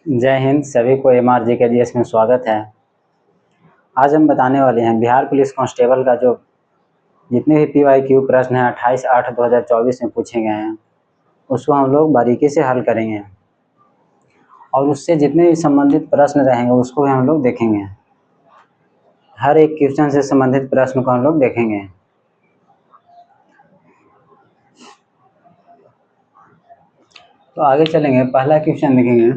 जय हिंद। सभी को MRG के जीएस में स्वागत है। आज हम बताने वाले हैं बिहार पुलिस कांस्टेबल का जो जितने भी PYQ प्रश्न हैं 28/8/2024 में पूछे गए हैं उसको हम लोग बारीकी से हल करेंगे और उससे जितने भी संबंधित प्रश्न रहेंगे उसको भी हम लोग देखेंगे। हर एक क्वेश्चन से संबंधित प्रश्न को हम लोग देखेंगे। तो आगे चलेंगे, पहला क्वेश्चन देखेंगे।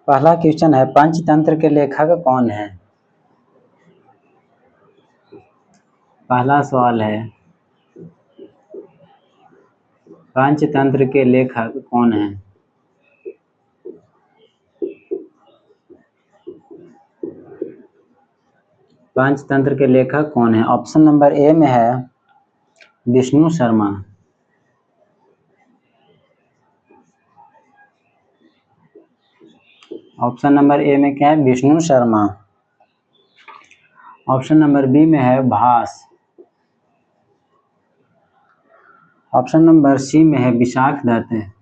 पहला क्वेश्चन है, पंचतंत्र के लेखक कौन है? पहला सवाल है, पंचतंत्र के लेखक कौन है? पंचतंत्र के लेखक कौन है? ऑप्शन नंबर ए में है Vishnu Sharma. Option number A में क्या है? Vishnu Sharma. Option number B में है भास। ऑप्शन नंबर सी में है Vishakha Datta.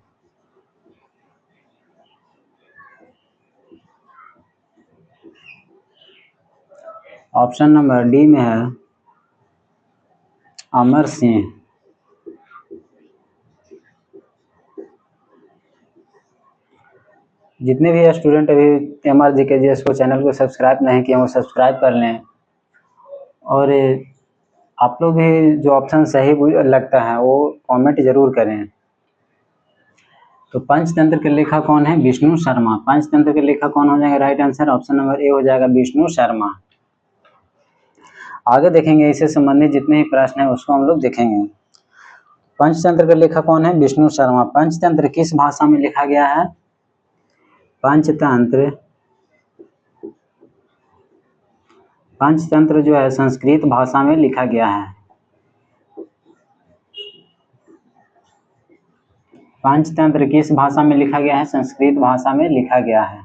Option number D में है अमर सिंह। जितने भी स्टूडेंट अभी MRG के जीएस को चैनल को सब्सक्राइब नहीं किए वो सब्सक्राइब कर लें और आप लोग भी जो ऑप्शन सही लगता है वो कमेंट जरूर करें। तो पंचतंत्र के लेखक कौन है? विष्णु शर्मा। पंचतंत्र के लेखक कौन हो जाएगा? राइट आंसर ऑप्शन नंबर ए हो जाएगा, विष्णु शर्मा। आगे देखेंगे इससे संबंधित जितने भी प्रश्न है उसको हम लोग देखेंगे। पंचतंत्र के लेखक कौन है? विष्णु शर्मा। पंचतंत्र किस भाषा में लिखा गया है? पंचतंत्र जो है संस्कृत भाषा में लिखा गया है। पंचतंत्र किस भाषा में लिखा गया है? संस्कृत भाषा में लिखा गया है।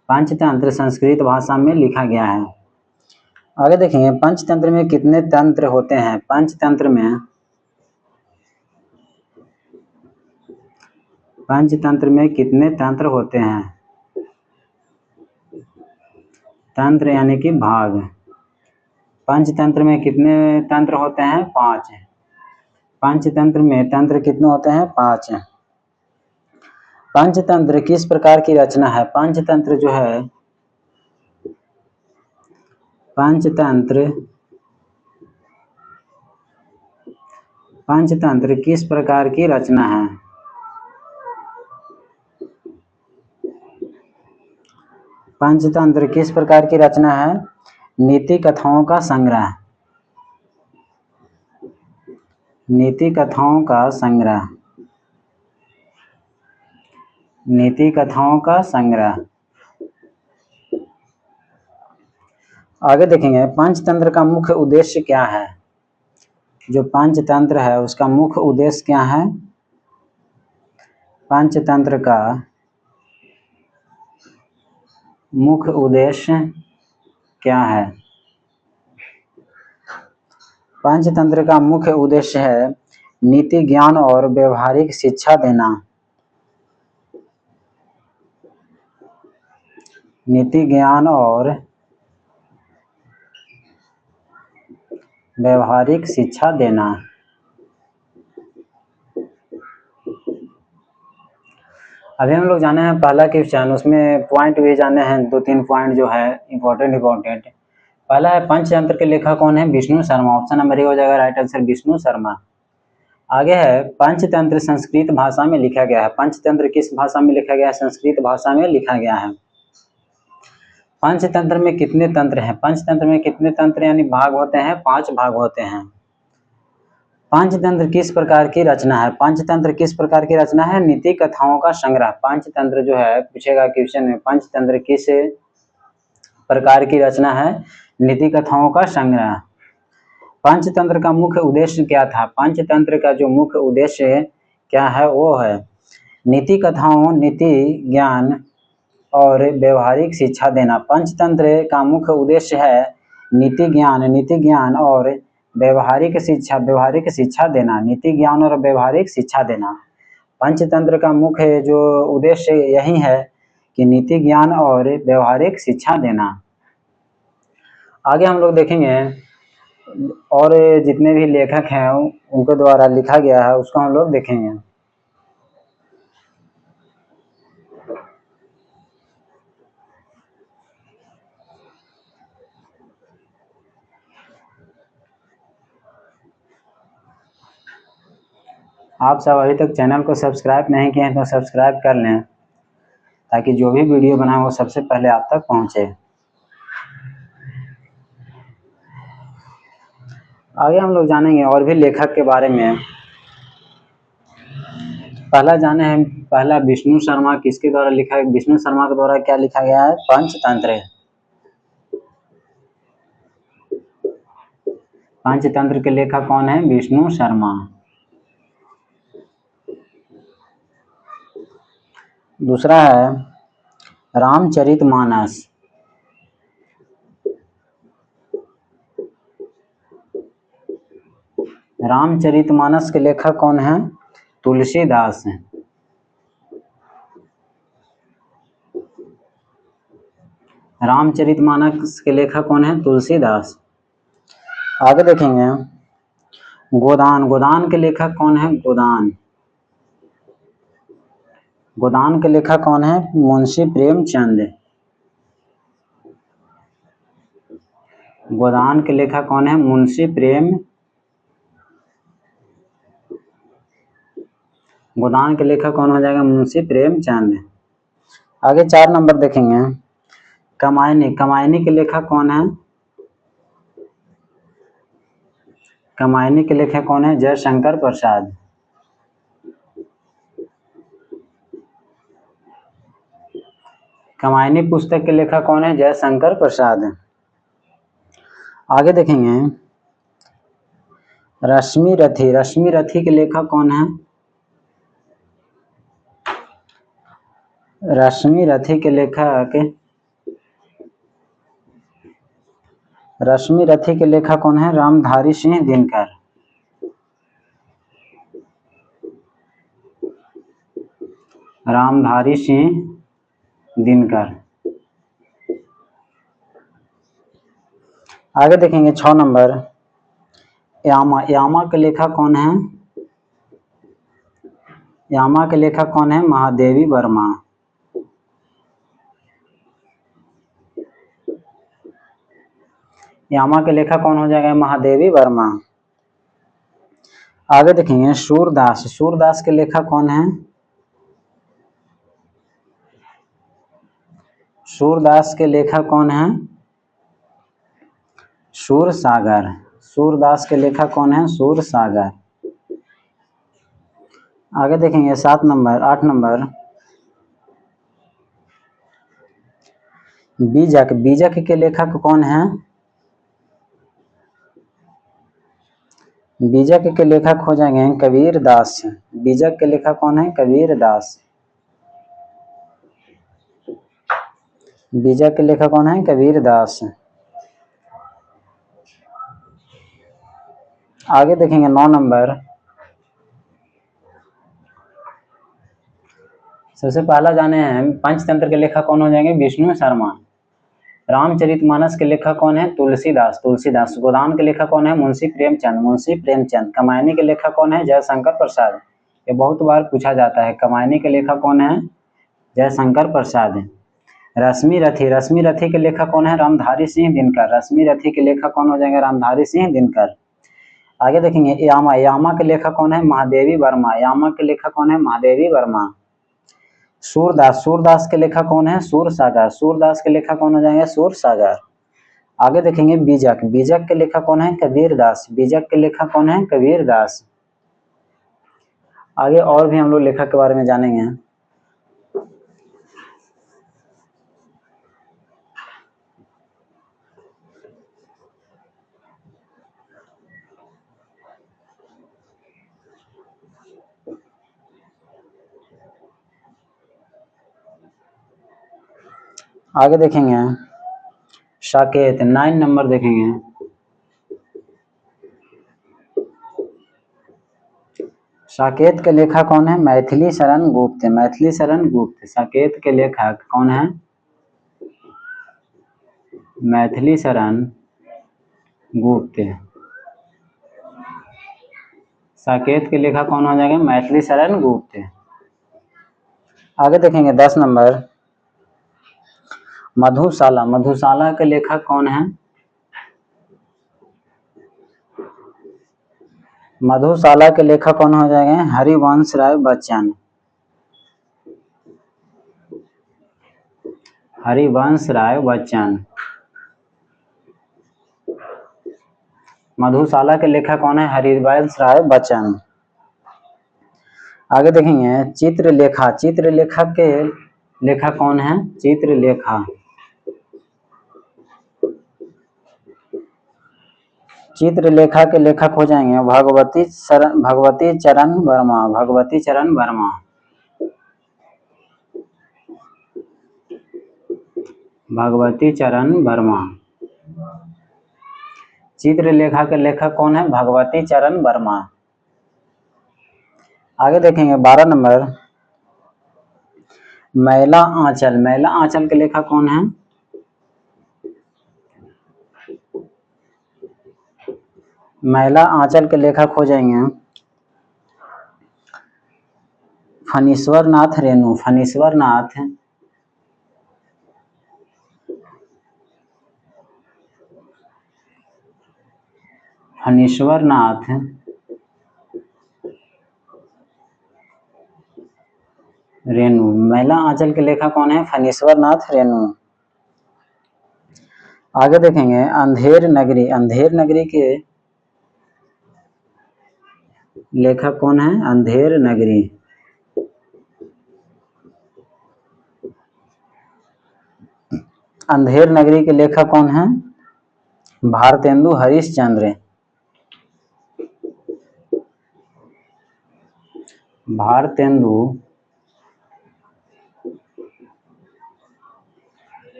पंचतंत्र संस्कृत भाषा में लिखा गया है। आगे देखेंगे, पंचतंत्र में कितने तंत्र होते हैं? पंचतंत्र में कितने तंत्र होते हैं? तंत्र यानी कि भाग। पंचतंत्र में कितने तंत्र होते हैं? 5। पंचतंत्र में तंत्र कितने होते हैं? 5। पंचतंत्र किस प्रकार की रचना है? पंचतंत्र जो है पंचतंत्र किस प्रकार की रचना है? पंचतंत्र किस प्रकार की रचना है? नीति कथाओं का संग्रह। नीति कथाओं का संग्रह। नीति कथाओं का संग्रह। आगे देखेंगे, पंचतंत्र का मुख्य उद्देश्य क्या है? जो पंचतंत्र है उसका मुख्य उद्देश्य क्या है? पंचतंत्र का मुख्य उद्देश्य क्या है? पंचतंत्र का मुख्य उद्देश्य है नीति ज्ञान और व्यवहारिक शिक्षा देना। नीति ज्ञान और व्यवहारिक शिक्षा देना। अभी हम लोग जाने हैं पहला क्वेश्चन, उसमें पॉइंट भी जाने हैं 2-3 पॉइंट जो है इम्पोर्टेंट। पहला है पंचतंत्र के लेखक कौन है? विष्णु शर्मा। ऑप्शन नंबर ए हो जाएगा राइट आंसर, विष्णु शर्मा। आगे है पंचतंत्र संस्कृत भाषा में लिखा गया है। पंचतंत्र किस भाषा में लिखा गया है? संस्कृत भाषा में लिखा गया है। पंचतंत्र में कितने तंत्र हैं? पंचतंत्र में कितने तंत्र यानी भाग होते हैं? 5 भाग होते हैं। पंचतंत्र किस प्रकार की रचना है? पंचतंत्र किस प्रकार की रचना है? नीति कथाओं का संग्रह। पंचतंत्र जो है पूछेगा क्वेश्चन में, पंचतंत्र किस प्रकार की रचना है? नीति कथाओं का संग्रह। पंचतंत्र का मुख्य उद्देश्य क्या था? पंचतंत्र का जो मुख्य उद्देश्य क्या है वो है नीति कथाओं, नीति ज्ञान और व्यवहारिक शिक्षा देना। पंचतंत्र का मुख्य उद्देश्य है नीति ज्ञान और व्यवहारिक शिक्षा देना। नीति ज्ञान और व्यवहारिक शिक्षा देना। पंचतंत्र का मुख्य जो उद्देश्य यही है कि नीति ज्ञान और व्यवहारिक शिक्षा देना। आगे हम लोग देखेंगे और जितने भी लेखक हैं उनके द्वारा लिखा गया है उसको हम लोग देखेंगे। आप सब अभी तक चैनल को सब्सक्राइब नहीं किए हैं तो सब्सक्राइब कर लें ताकि जो भी वीडियो बनाए वो सबसे पहले आप तक पहुंचे। आगे हम लोग जानेंगे और भी लेखक के बारे में। पहला विष्णु शर्मा किसके द्वारा लिखा है? विष्णु शर्मा के द्वारा क्या लिखा गया है? पंचतंत्र। पंचतंत्र के लेखक कौन है? विष्णु शर्मा। दूसरा है रामचरितमानस। रामचरितमानस के लेखक कौन है? तुलसीदास हैं। रामचरितमानस के लेखक कौन है? तुलसीदास। आगे देखेंगे गोदान के लेखक कौन है? गोदान के लेखक कौन है? मुंशी प्रेमचंद। गोदान के लेखक कौन है? मुंशी प्रेमचंद। गोदान के लेखक कौन हो जाएगा? मुंशी प्रेमचंद। आगे 4 नंबर देखेंगे कमायनी के लेखक कौन है? कमायनी के लेखक कौन है? जयशंकर प्रसाद। कमायनी पुस्तक के लेखक कौन है? जयशंकर प्रसाद। आगे देखेंगे रश्मि रथी के लेखक कौन है? रश्मि रथी के लेखक कौन है? रामधारी सिंह दिनकर। रामधारी सिंह दिनकर। आगे देखेंगे 6 नंबर यामा के लेखक कौन है? यामा के लेखक कौन है? महादेवी वर्मा। यामा के लेखक कौन हो जाएगा? महादेवी वर्मा। आगे देखेंगे सूरदास के लेखक कौन है? सूरदास के लेखक कौन है? सूरसागर। सूरदास के लेखक कौन है? सूरसागर। आगे देखेंगे 8 नंबर बीजक के लेखक कौन है? बीजक के लेखक हो जाएंगे कबीर दास। बीजक के लेखक कौन है? कबीर दास। बीजक के लेखक कौन है? कबीर दास। आगे देखेंगे 9 नंबर सबसे पहला जाने हैं पंचतंत्र के लेखक कौन हो जाएंगे? विष्णु शर्मा। रामचरितमानस के लेखक कौन है? तुलसीदास। गोदान के लेखक कौन है? मुंशी प्रेमचंद। कमायनी के लेखक कौन है? जयशंकर प्रसाद। ये बहुत बार पूछा जाता है। कमायनी के लेखक कौन है? जयशंकर प्रसाद। रश्मि रथी के लेखक कौन है? रामधारी सिंह दिनकर। रश्मि रथी के लेखक कौन हो जाएंगे? रामधारी सिंह दिनकर। आगे देखेंगे यामा के लेखक कौन है? महादेवी वर्मा। यामा के लेखक कौन है? महादेवी वर्मा। सूरदास के लेखक कौन है? सूरसागर। सूरदास के लेखक कौन हो जाएंगे? सूरसागर। आगे देखेंगे बीजक के लेखक कौन है? कबीर दास। बीजक के लेखक कौन है? कबीर दास। आगे और भी हम लोग लेखक के बारे में जानेंगे। आगे देखेंगे साकेत, 9 नंबर देखेंगे। साकेत के लेखक कौन है? मैथिली शरण गुप्त। मैथिली शरण गुप्त साकेत के लेखक कौन है? मैथिली शरण गुप्त। साकेत के लेखक कौन हो जाएगा? मैथिली शरण गुप्त। आगे देखेंगे 10 नंबर मधुशाला। मधुशाला के लेखक कौन है? मधुशाला के लेखक कौन हो जाएंगे? हरिवंश राय बच्चन। हरिवंश राय बच्चन। मधुशाला के लेखक कौन है? हरिवंश राय बच्चन। आगे देखेंगे चित्रलेखा। चित्रलेखा के लेखक कौन है? चित्रलेखा। चित्रलेखा के लेखक हो जाएंगे भगवती चरण वर्मा। भगवती चरण वर्मा। भगवती चरण वर्मा। चित्रलेखा के लेखक कौन है? भगवती चरण वर्मा। आगे देखेंगे 12 नंबर मैला आंचल। मैला आंचल के लेखक कौन है? मैला आंचल के लेखक हो जाएंगे फणीश्वर नाथ रेणु। फणीश्वर नाथ फणीश्वर नाथ रेणु। मैला आंचल के लेखक कौन है? फणीश्वर नाथ रेणु। आगे देखेंगे अंधेर नगरी। अंधेर नगरी के लेखक कौन है? अंधेर नगरी। अंधेर नगरी के लेखक कौन है? भारतेंदु हरिश्चंद्र।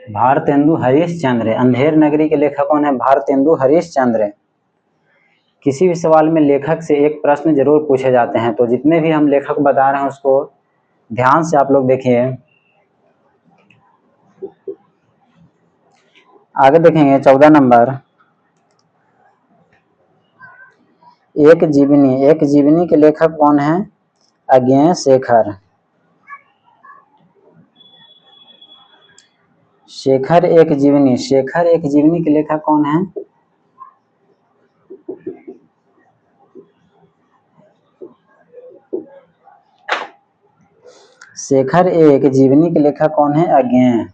भारतेंदु हरिश्चंद्र। अंधेर नगरी के लेखक कौन है? भारतेंदु हरिश्चंद्र। किसी भी सवाल में लेखक से एक प्रश्न जरूर पूछे जाते हैं, तो जितने भी हम लेखक बता रहे हैं उसको ध्यान से आप लोग देखिए। आगे देखेंगे 14 नंबर एक जीवनी। एक जीवनी के लेखक कौन है? अज्ञेय शेखर। शेखर एक जीवनी। शेखर एक जीवनी के लेखक कौन है? शेखर एक जीवनी के लेखक कौन है? अज्ञेय।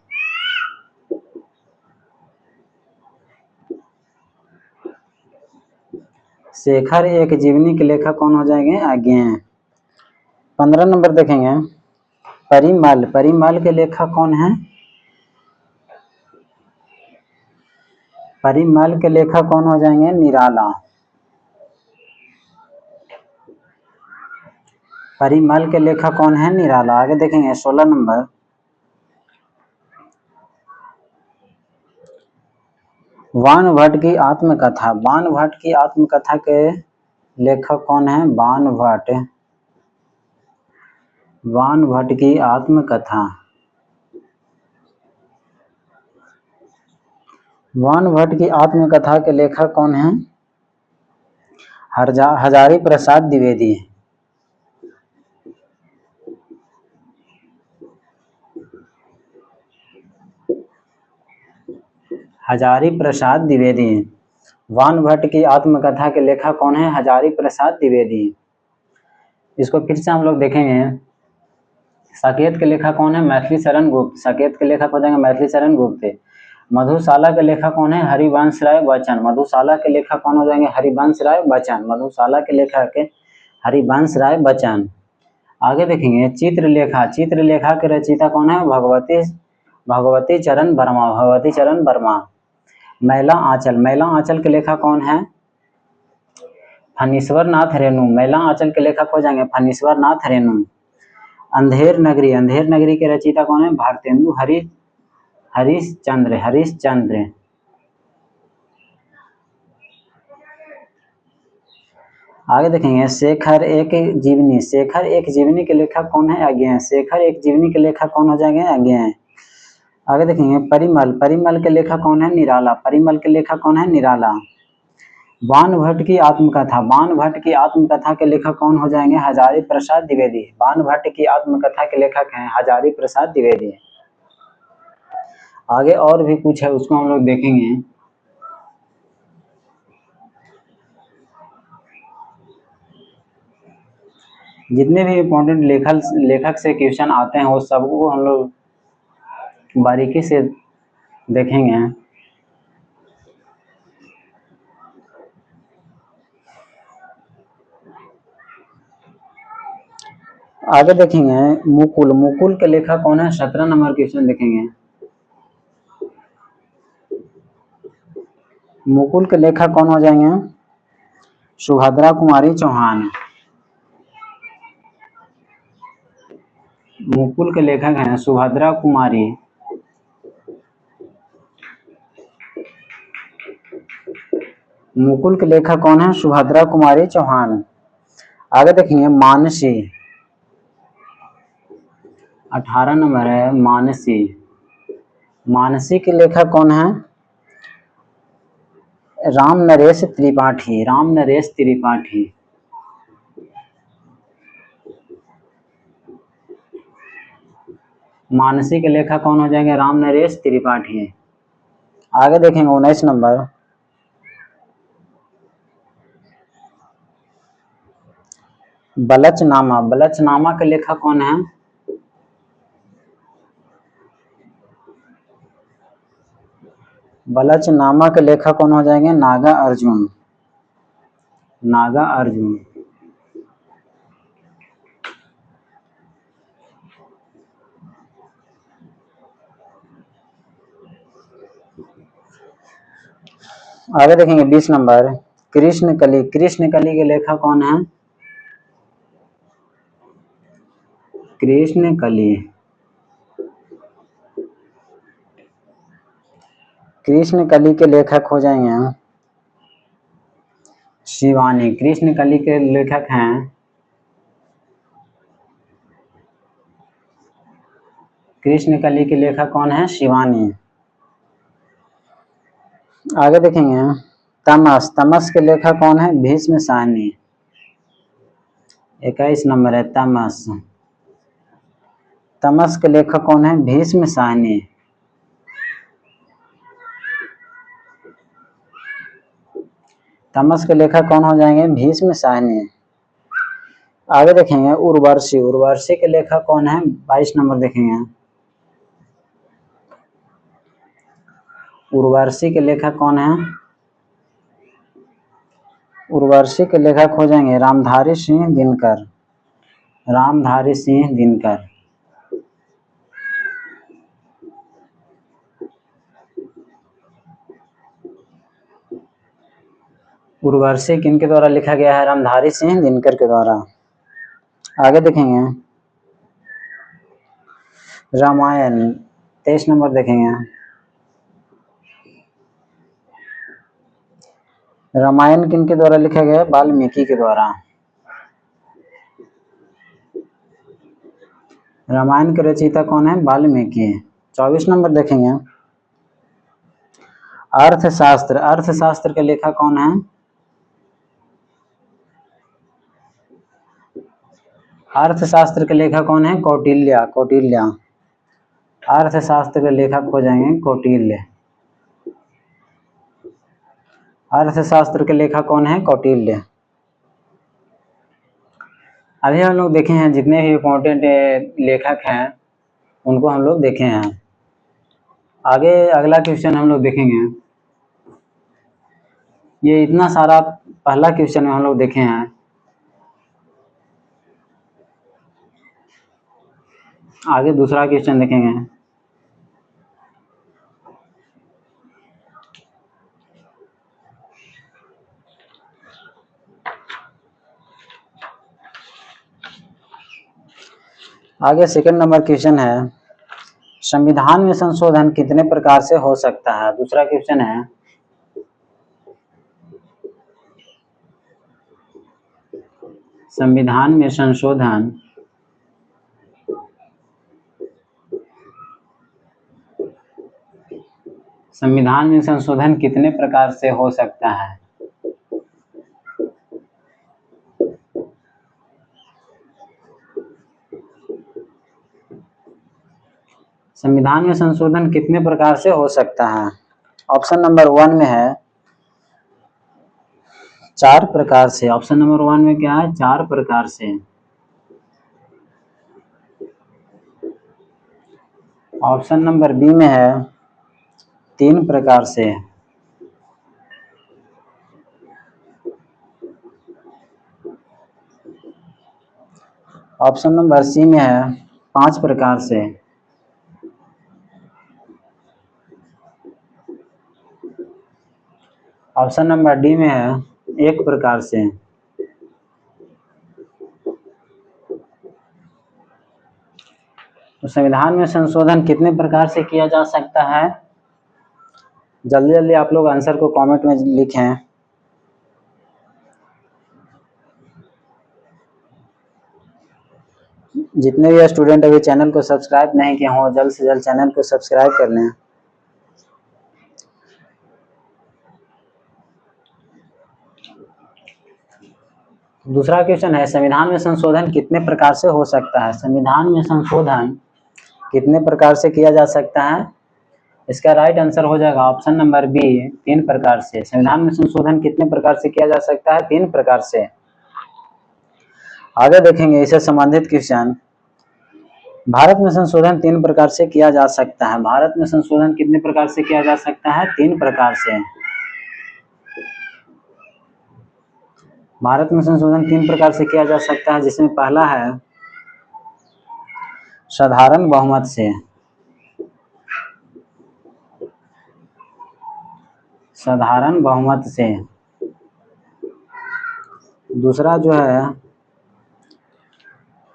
शेखर एक जीवनी के लेखक कौन हो जाएंगे? अज्ञेय। 15 नंबर देखेंगे परिमल। परिमल के लेखक कौन है? परिमल के लेखक कौन हो जाएंगे? निराला। परिमल के लेखक कौन है? निराला। आगे देखेंगे 16 नंबर बाणभट्ट की आत्मकथा। बाणभट्ट की आत्मकथा के लेखक कौन है? बाणभट्ट। बाणभट्ट की आत्मकथा। बाणभट्ट की आत्मकथा के लेखक कौन है? हजारी प्रसाद द्विवेदी। हजारी प्रसाद द्विवेदी। बाणभट्ट की आत्मकथा के लेखक कौन है? हजारी प्रसाद द्विवेदी। इसको फिर से हम लोग देखेंगे। साकेत के लेखक कौन है? मैथिली शरण गुप्त। साकेत के लेखक हो जाएंगे मैथिली शरण गुप्त। मधुशाला के लेखक कौन है? हरिवंश राय बच्चन। मधुशाला के लेखक कौन हो जाएंगे? हरिवंश राय बच्चन। मधुशाला के लेखक हरिवंश राय बच्चन। आगे देखेंगे चित्रलेखा। चित्रलेखा के रचयिता कौन है? भगवती चरण वर्मा। भगवती चरण वर्मा। मैला आंचल। मैला आंचल के लेखक कौन है? फणीश्वर नाथ रेणु। मैला आंचल के लेखक हो जाएंगे फणीश्वर नाथ रेणु। अंधेर नगरी। अंधेर नगरी के रचयिता कौन है? भारतेंदु हरीशचंद्र, हरीशचंद्र। आगे देखेंगे शेखर एक जीवनी, शेखर एक जीवनी के लेखक कौन है? अज्ञेय। शेखर एक जीवनी के लेखक कौन हो जाएंगे? अज्ञेय। आगे देखेंगे परिमल, परिमल के लेखक कौन है? निराला, परिमल के लेखक कौन है? निराला। बाणभट्ट की आत्मकथा, बाणभट्ट की आत्मकथा के लेखक कौन हो जाएंगे? हजारी प्रसाद द्विवेदी। बाणभट्ट की आत्मकथा के लेखक हैं हजारी प्रसाद द्विवेदी। आगे और भी कुछ है, उसको हम लोग देखेंगे। जितने भी इम्पोर्टेंट लेखक से क्वेश्चन आते हैं वो सबको हम लोग बारीकी से देखेंगे। आगे देखेंगे मुकुल, मुकुल के लेखक कौन है? 17 नंबर क्वेश्चन देखेंगे। मुकुल के लेखक कौन हो जाएंगे? सुभद्रा कुमारी चौहान। मुकुल के लेखक हैं सुभद्रा कुमारी। मुकुल के लेखक कौन है? सुभद्रा कुमारी चौहान। आगे देखेंगे मानसी, 18 नंबर है मानसी। मानसी के लेखक कौन है? राम नरेश त्रिपाठी, राम नरेश त्रिपाठी। मानसी के लेखक कौन हो जाएंगे? राम नरेश त्रिपाठी। आगे देखेंगे 19 नंबर बलचनामा, बलचनामा के लेखक कौन है? बलचनामा के लेखक कौन हो जाएंगे? नागा अर्जुन, नागा अर्जुन। आगे देखेंगे 20 नंबर कृष्णकली, कृष्णकली के लेखक कौन है? कृष्णकली, कृष्णकली के लेखक हो जाएंगे शिवानी। कृष्णकली के लेखक हैं कृष्णकली के लेखक कौन है? शिवानी। आगे देखेंगे तमस, तमस के लेखक कौन है? भीष्म साहनी। 21 नंबर है तमस, तमस के लेखक कौन है? भीष्म साहनी। तमस के लेखक कौन हो जाएंगे? भीष्म साहनी। आगे देखेंगे उर्वशी, उर्वशी के लेखक कौन है? 22 नंबर देखेंगे उर्वशी के लेखक कौन है? उर्वशी के लेखक हो जाएंगे रामधारी सिंह दिनकर, रामधारी सिंह दिनकर। उर्वशी किनके द्वारा लिखा गया है? रामधारी सिंह दिनकर के द्वारा। आगे देखेंगे रामायण, 23 नंबर देखेंगे रामायण किनके द्वारा लिखा गया है? वाल्मीकि के द्वारा। रामायण के रचयिता कौन है? वाल्मीकि। 24 नंबर देखेंगे अर्थशास्त्र, अर्थशास्त्र के लेखक कौन है? अर्थशास्त्र के लेखक कौन है? कौटिल्य, कौटिल्य। अर्थशास्त्र के लेखक हो जाएंगे कौटिल्य। अर्थशास्त्र के लेखक कौन है? कौटिल्य। अभी हम लोग देखे हैं जितने भी इम्पोर्टेंट लेखक हैं उनको हम लोग देखे हैं। आगे अगला क्वेश्चन हम लोग देखेंगे। ये इतना सारा पहला क्वेश्चन हम लोग देखे हैं। आगे दूसरा क्वेश्चन देखेंगे। आगे सेकंड नंबर क्वेश्चन है संविधान में संशोधन कितने प्रकार से हो सकता है? दूसरा क्वेश्चन है संविधान में संशोधन कितने प्रकार से हो सकता है? संविधान में संशोधन कितने प्रकार से हो सकता है? ऑप्शन नंबर 1 में है 4 प्रकार से। ऑप्शन नंबर 1 में क्या है? 4 प्रकार से। ऑप्शन नंबर बी में है 3 प्रकार से। ऑप्शन नंबर सी में है 5 प्रकार से। ऑप्शन नंबर डी में है 1 प्रकार से। तो संविधान में संशोधन कितने प्रकार से किया जा सकता है? जल्दी जल्दी आप लोग आंसर को कमेंट में लिखें। जितने भी स्टूडेंट अभी चैनल को सब्सक्राइब नहीं किए हों जल्द से जल्द चैनल को सब्सक्राइब कर लें। दूसरा क्वेश्चन है संविधान में संशोधन कितने प्रकार से हो सकता है? संविधान में संशोधन कितने प्रकार से किया जा सकता है? इसका राइट आंसर हो जाएगा ऑप्शन नंबर बी 3 प्रकार से। संविधान में संशोधन कितने प्रकार से किया जा सकता है? 3 प्रकार से। आगे देखेंगे इससे संबंधित क्वेश्चन। भारत में संशोधन 3 प्रकार से किया जा सकता है। भारत में संशोधन कितने प्रकार से किया जा सकता है? 3 प्रकार से। भारत में संशोधन 3 प्रकार से किया जा सकता है, जिसमें पहला है साधारण बहुमत से। साधारण बहुमत से।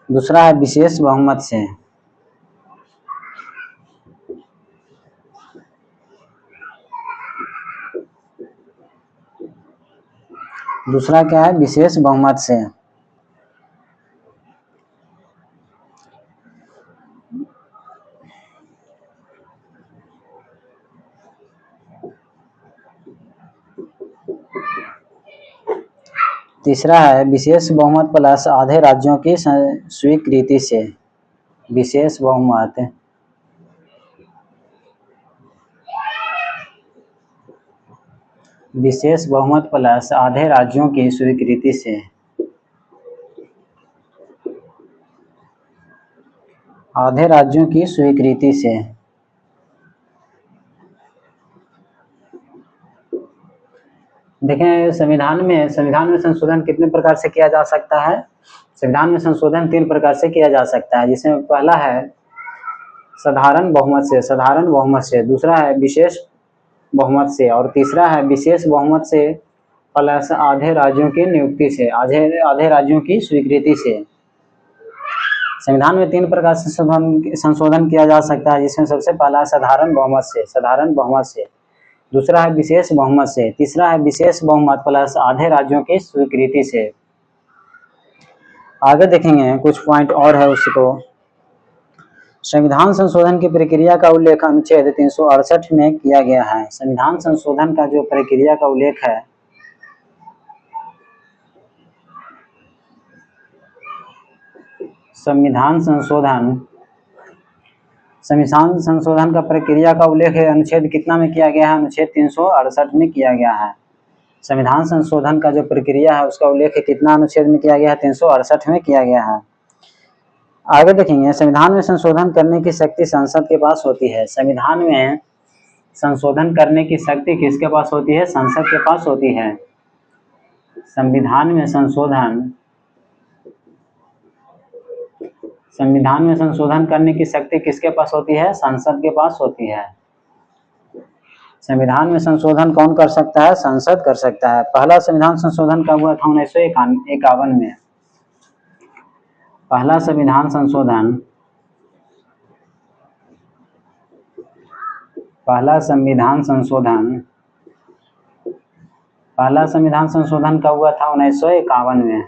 दूसरा है विशेष बहुमत से। दूसरा क्या है? विशेष बहुमत से। तीसरा है विशेष बहुमत प्लस आधे राज्यों की स्वीकृति से। विशेष बहुमत प्लस आधे राज्यों की स्वीकृति से। आधे राज्यों की स्वीकृति से। देखें संविधान में संशोधन कितने प्रकार से किया जा सकता है? संविधान में संशोधन 3 प्रकार से किया जा सकता है, जिसमें पहला है साधारण बहुमत से। दूसरा है विशेष बहुमत से और तीसरा है विशेष बहुमत से प्लस आधे राज्यों की नियुक्ति से, आधे राज्यों की स्वीकृति से। संविधान में 3 प्रकार से संशोधन किया जा सकता है, जिसमें सबसे पहला साधारण बहुमत से। दूसरा है विशेष बहुमत से। तीसरा है विशेष बहुमत प्लस आधे राज्यों की स्वीकृति से। आगे देखेंगे कुछ पॉइंट और है उसको। संविधान संशोधन की प्रक्रिया का उल्लेख अनुच्छेद 368 में किया गया है। संविधान संशोधन का जो प्रक्रिया का उल्लेख है संविधान संशोधन का प्रक्रिया का उल्लेख है अनुच्छेद कितना में किया गया है? अनुच्छेद 368 में किया गया है। संविधान संशोधन का जो प्रक्रिया है उसका उल्लेख कितना अनुच्छेद में किया गया है? 368 में किया गया है। आगे देखेंगे संविधान में संशोधन करने की शक्ति संसद के पास होती है। संविधान में संशोधन करने की शक्ति किसके पास होती है? संसद के पास होती है। संविधान में संशोधन करने की शक्ति किसके पास होती है? संसद के पास होती है। संविधान में संशोधन कौन कर सकता है? संसद कर सकता है। पहला संविधान संशोधन कब हुआ था? 1951 में। पहला संविधान संशोधन पहला संविधान संशोधन कब हुआ था? 1951 में।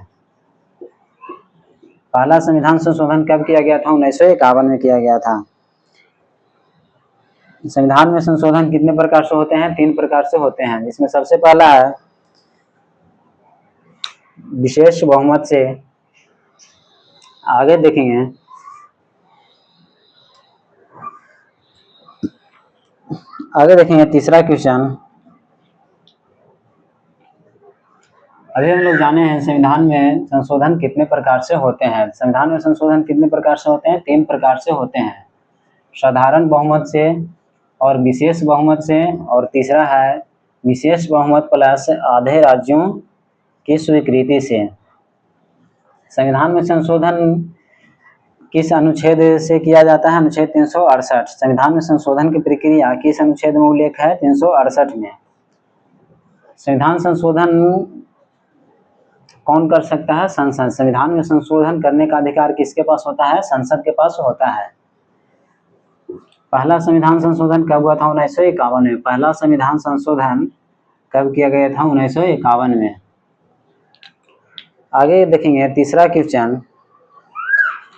पहला संविधान संशोधन कब किया गया था? 1951 में किया गया था। संविधान में संशोधन कितने प्रकार से होते हैं? 3 प्रकार से होते हैं, जिसमें सबसे पहला है विशेष बहुमत से। आगे देखेंगे तीसरा क्वेश्चन। अभी हम लोग जाने हैं संविधान में संशोधन कितने प्रकार से होते हैं। संविधान में संशोधन कितने प्रकार से होते हैं? 3 प्रकार से होते हैं, साधारण बहुमत से और विशेष बहुमत से, और तीसरा है विशेष बहुमत प्लस आधे राज्यों की स्वीकृति से। संविधान में संशोधन किस अनुच्छेद से किया जाता है? अनुच्छेद 368। संविधान में संशोधन की प्रक्रिया किस अनुच्छेद में उल्लेख है? 368 में। संविधान संशोधन कौन कर सकता है? संसद। संविधान में संशोधन करने का अधिकार किसके पास होता है? संसद के पास होता है। पहला संविधान संशोधन कब हुआ था? 1951 में। पहला संविधान संशोधन कब किया गया था? 1951 में। आगे देखेंगे तीसरा क्वेश्चन,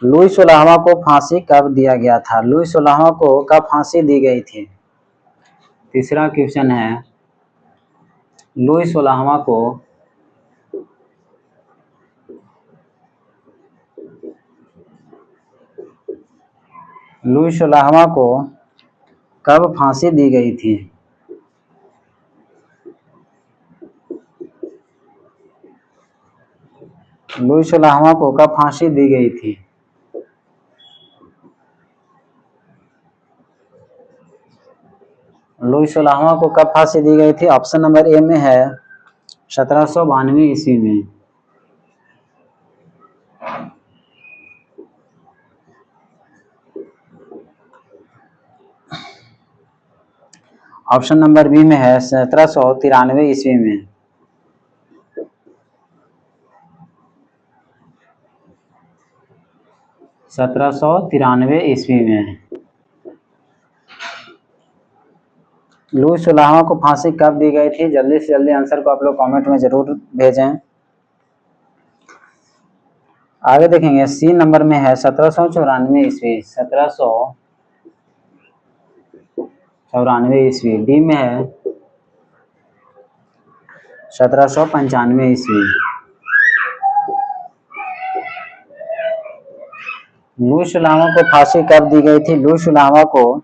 लुई 16वां को फांसी कब दिया गया था? लुई 16वां को कब फांसी दी गई थी? तीसरा क्वेश्चन है लुई 16वां को कब फांसी दी गई थी? लुई 16वां को कब फांसी दी गई थी? लुई 16वां को कब फांसी दी गई थी? ऑप्शन नंबर ए में है 1792 ईस्वी में। ऑप्शन नंबर बी में है 1793 ईस्वी में। ईस्वी में लुई 16वां को फांसी कब दी गई थी? जल्दी से जल्दी आंसर को आप लोग कमेंट में जरूर भेजें। आगे देखेंगे सी नंबर में है 1794 ईस्वी। 1794 ईस्वी। डी में है 1795 ईस्वी। लुई 16वां को फांसी कब दी गई थी? लुई 16वां को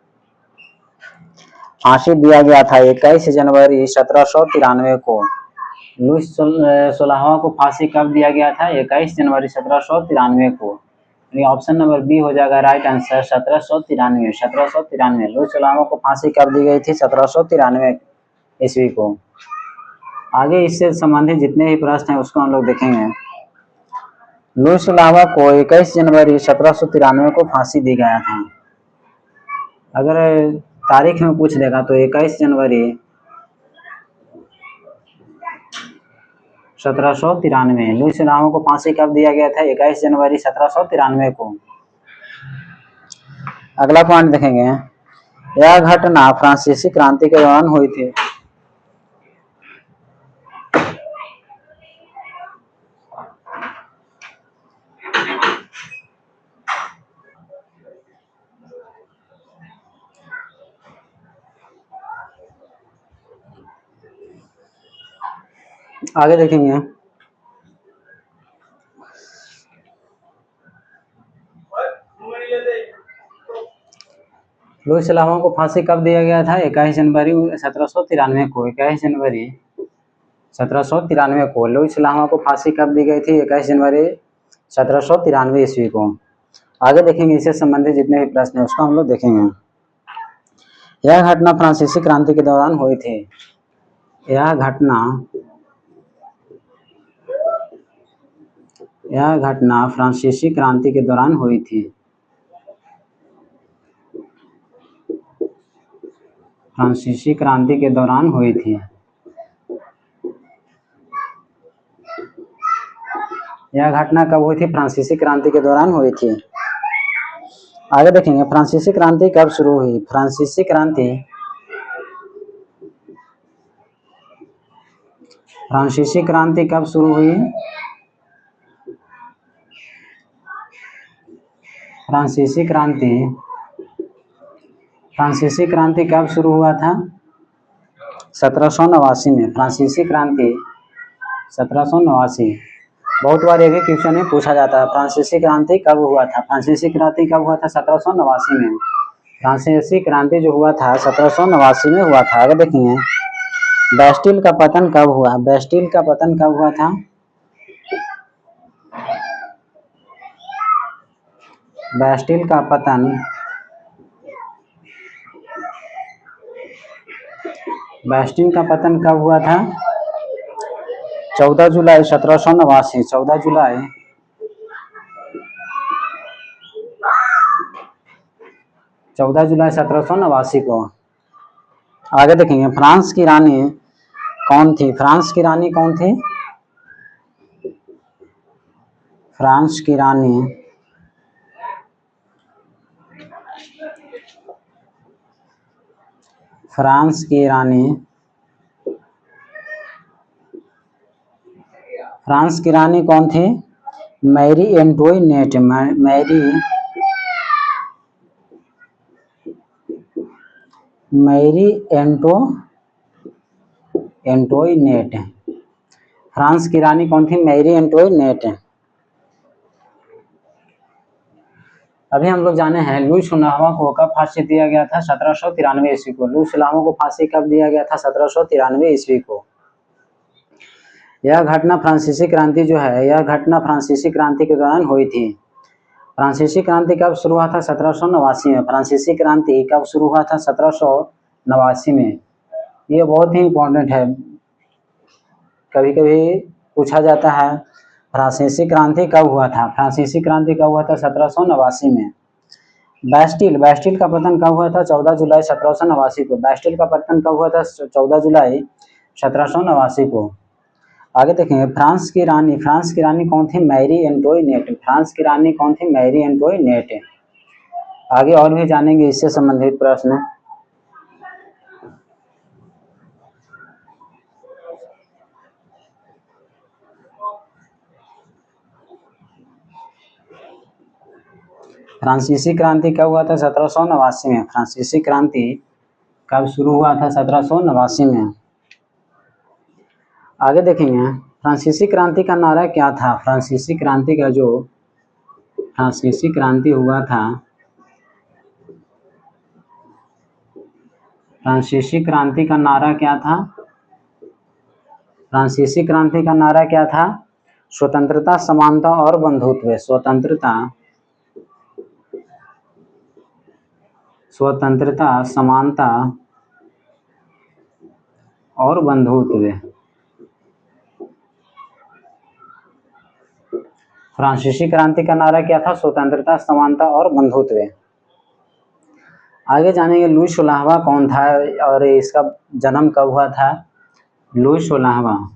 फांसी दिया गया था 21 जनवरी 1793 को। लुई 16वां को फांसी कब दिया गया था? 21 जनवरी 1793 को। ऑप्शन नंबर बी हो जाएगा राइट आंसर 1793। लुई 16वां को फांसी कब दी गई थी? 1793 ईस्वी को। आगे इससे संबंधित जितने भी प्रश्न हैं उसको हम लोग देखेंगे। लुई 16वां को 21 जनवरी 1793 को फांसी दी गया था। अगर तारीख में पूछ देगा तो 21 जनवरी 1793। लुई 16वां को फांसी कब दिया गया था? 21 जनवरी 1793 को। अगला पॉइंट देखेंगे, यह घटना फ्रांसीसी क्रांति के दौरान हुई थी। आगे देखेंगे लुई 16वां को फांसी कब दिया गया था? 21 जनवरी 1793 को। 21 जनवरी 1793 को लुई 16वां को फांसी कब दी गई थी? 21 जनवरी 1793 ईस्वी को। आगे देखेंगे इससे संबंधित जितने भी प्रश्न है उसको हम लोग देखेंगे। यह घटना फ्रांसीसी क्रांति के दौरान हुई थी। यह घटना फ्रांसीसी क्रांति के दौरान हुई थी। फ्रांसीसी क्रांति के दौरान हुई थी। यह घटना कब हुई थी? फ्रांसीसी क्रांति के दौरान हुई थी। आगे देखेंगे फ्रांसीसी क्रांति कब शुरू हुई? फ्रांसीसी क्रांति फ्रांसीसी क्रांति कब शुरू हुई? फ्रांसीसी क्रांति कब शुरू हुआ था? 1789 में। फ्रांसीसी क्रांति 1789। बहुत बार ये भी क्वेश्चन में पूछा जाता है, फ्रांसीसी क्रांति कब हुआ था? फ्रांसीसी क्रांति कब हुआ था? 1789 में। फ्रांसीसी क्रांति जो हुआ था 1789 में हुआ था। आगे देखिए, बेस्टिल का पतन कब हुआ? बेस्टिल का पतन कब हुआ था? बेस्टिल का पतन कब हुआ था? 14 जुलाई 1789। 14 जुलाई 1789 को। आगे देखेंगे, फ्रांस की रानी कौन थी? फ्रांस की रानी कौन थी? फ्रांस की रानी कौन थी? मैरी एंटोइनेट। मैरी एंटोइनेट। फ्रांस की रानी कौन थी? मैरी एंटोइनेट। अभी हम लोग जाने हैं लुई सुनावा को कब फांसी दिया गया था? 1793 ईस्वी को। लुई सुनावा को फांसी कब दिया गया था? 1793 ईस्वी को। यह घटना फ्रांसीसी क्रांति जो है, यह घटना फ्रांसीसी क्रांति के दौरान हुई थी। फ्रांसीसी क्रांति कब शुरू हुआ था? 1789 में। फ्रांसीसी क्रांति कब शुरू हुआ था? 1789 में। ये बहुत ही इम्पोर्टेंट है, कभी कभी पूछा जाता है फ्रांसीसी क्रांति कब हुआ था? फ्रांसीसी क्रांति कब हुआ था? 1789 में। बेस्टिल का पतन कब हुआ था? 14 जुलाई 1789 को। बेस्टिल का पतन कब हुआ था? 14 जुलाई 1789 को। आगे देखेंगे, फ्रांस की रानी कौन थी? मैरी एंटोइनेट। फ्रांस की रानी कौन थी? मैरी एंटोइनेट। आगे और भी जानेंगे इससे संबंधित प्रश्न। फ्रांसीसी क्रांति कब हुआ था? 1789 में। फ्रांसीसी क्रांति कब शुरू हुआ था? 1789 में। आगे देखेंगे, फ्रांसीसी क्रांति का नारा क्या था? फ्रांसीसी क्रांति का जो फ्रांसीसी क्रांति हुआ था, फ्रांसीसी क्रांति का नारा क्या था? फ्रांसीसी क्रांति का नारा क्या था? स्वतंत्रता, समानता और बंधुत्व। स्वतंत्रता, समानता और बंधुत्व। फ्रांसीसी क्रांति का नारा क्या था? स्वतंत्रता, समानता और बंधुत्व। आगे जानेंगे लुई सोलहवां कौन था और इसका जन्म कब हुआ था? लुई सोलहवां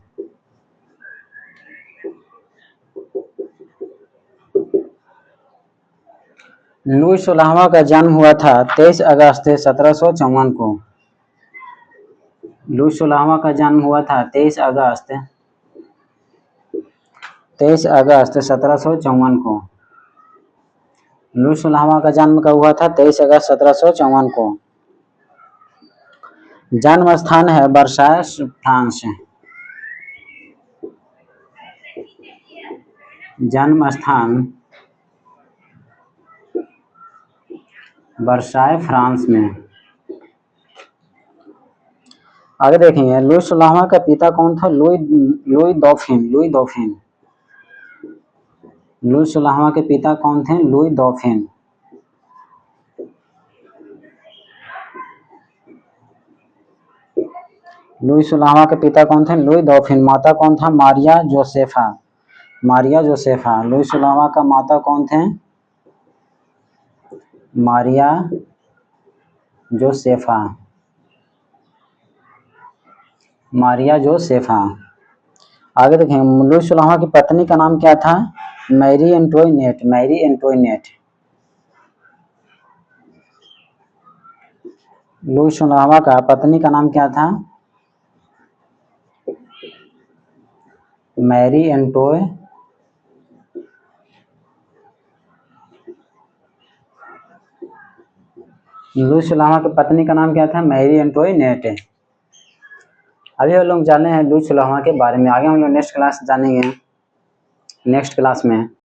का जन्म हुआ था 23 अगस्त 1754 को। लुई सोलहवां का जन्म हुआ था 23 अगस्त 1754 को। लुई सोलहवां का जन्म कब हुआ था? 23 अगस्त 1754 को। जन्म स्थान है वर्साय, फ्रांस। जन्म स्थान वर्साय, फ्रांस में। आगे देखेंगे, लुई सोलहवां का पिता कौन था? लुई दौफिन। लुई सोलहवां के पिता कौन थे? लुई दौफिन। लुई सोलहवां के पिता कौन थे? लुई दौफिन। माता कौन था? मारिया जोसेफा। लुई सोलहवां का माता कौन थे? मारिया जोसेफा। आगे देखें, लुई सोलहवां की पत्नी का नाम क्या था? मैरी एंटोइनेट। लुई सोलहवां का पत्नी का नाम क्या था? मैरी एंटोय लुई लामा की पत्नी का नाम क्या था? मैरी एंटोइनेट। अभी हम लोग जाने हैं लुई लामा के बारे में, आगे हम लोग नेक्स्ट क्लास जानेंगे, नेक्स्ट क्लास में।